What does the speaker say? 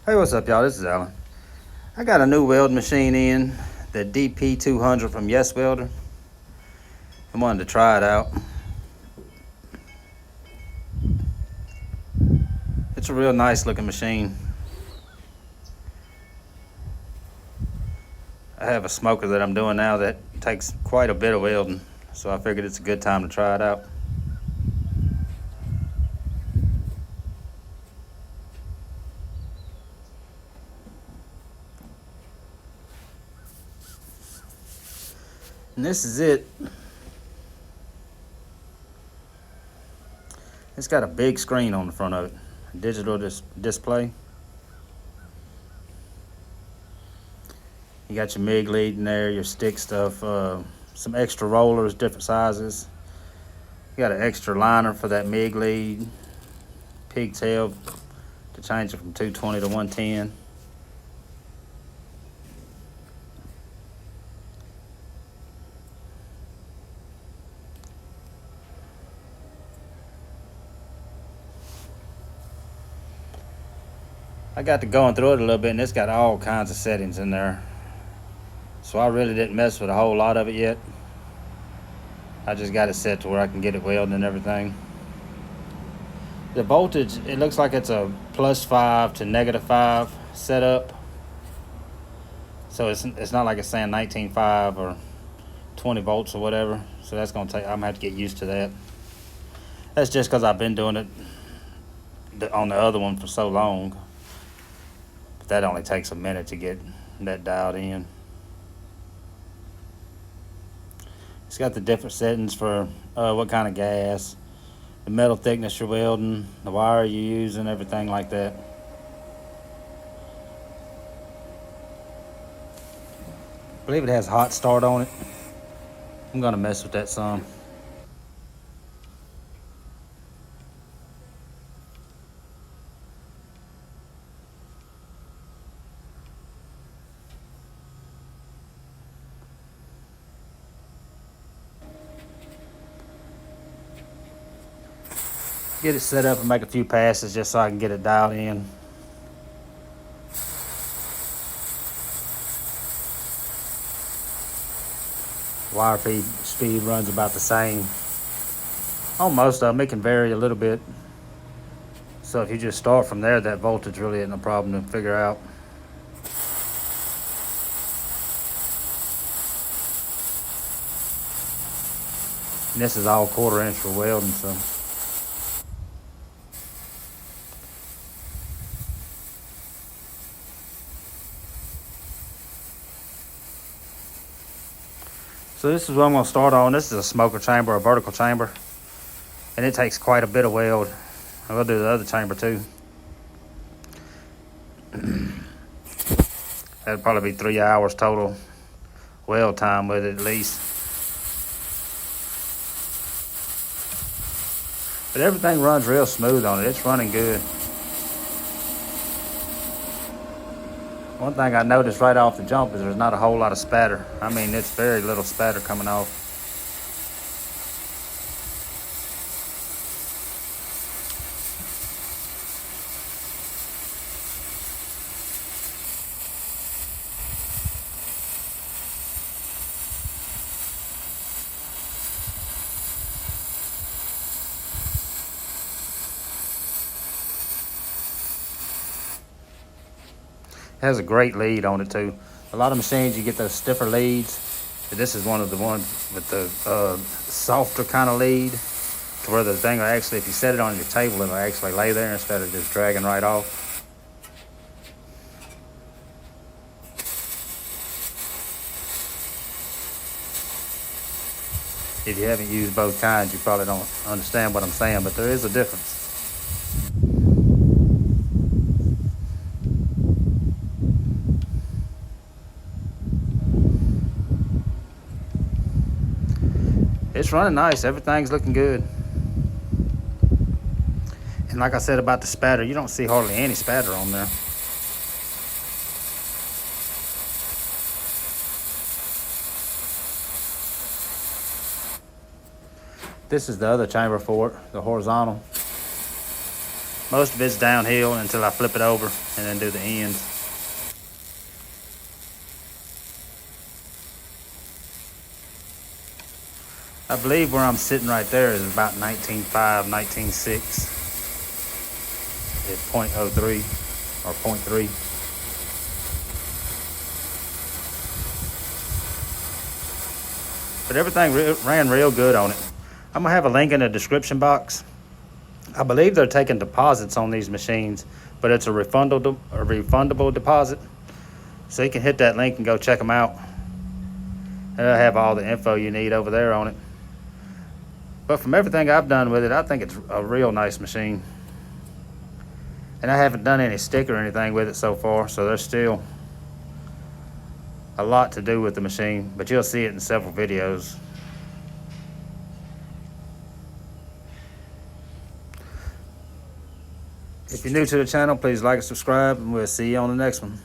Hey, what's up, y'all? This is Alan. I got a new welding machine in, the DP200 from Yeswelder. I wanted to try it out. It's a real nice looking machine. I have a smoker that I'm doing now that takes quite a bit of welding, so I figured it's a good time to try it out. And this is it. It's got a big screen on the front of it, a digital display. You got your MIG lead in there, your stick stuff, some extra rollers, different sizes. You got an extra liner for that MIG lead, pigtail to change it from 220 to 110. I got to going through it a little bit, and it's got all kinds of settings in there. So I really didn't mess with a whole lot of it yet. I just got it set to where I can get it welding and everything. The voltage, it looks like it's a +5 to -5 setup. So it's not like it's saying 19.5 or 20 volts or whatever. So that's gonna take, I'm gonna have to get used to that. That's just because I've been doing it on the other one for so long. But that only takes a minute to get that dialed in. It's got the different settings for what kind of gas, the metal thickness you're welding, the wire you're using, everything like that. I believe it has hot start on it. I'm gonna mess with that some. Get it set up and make a few passes just so I can get it dialed in. Wire feed speed runs about the same on most of them. It can vary a little bit. So if you just start from there, that voltage really isn't a problem to figure out. And this is all 1/4 inch for welding, so. So this is what I'm gonna start on. This is a smoker chamber, a vertical chamber. And it takes quite a bit of weld. I'm gonna do the other chamber too. That'd probably be 3 hours total weld time with it at least. But everything runs real smooth on it. It's running good. One thing I noticed right off the jump is there's not a whole lot of spatter. I mean, it's very little spatter coming off. It has a great lead on it too. A lot of machines you get those stiffer leads. This is one of the ones with the softer kind of lead, to where the thing will actually, if you set it on your table, it'll actually lay there instead of just dragging right off. If you haven't used both kinds, you probably don't understand what I'm saying, but there is a difference. It's running nice. Everything's looking good. And like I said about the spatter, you don't see hardly any spatter on there. This is the other chamber for it, the horizontal. Most of it's downhill until I flip it over and then do the ends. I believe where I'm sitting right there is about 19.5, 19.6 at 0.03 or 0.3. But everything ran real good on it. I'm gonna have a link in the description box. I believe they're taking deposits on these machines, but it's a refundable deposit. So you can hit that link and go check them out. And it'll have all the info you need over there on it. But from everything I've done with it, I think it's a real nice machine. And I haven't done any stick or anything with it so far, so there's still a lot to do with the machine, but you'll see it in several videos. If you're new to the channel, please like and subscribe, and we'll see you on the next one.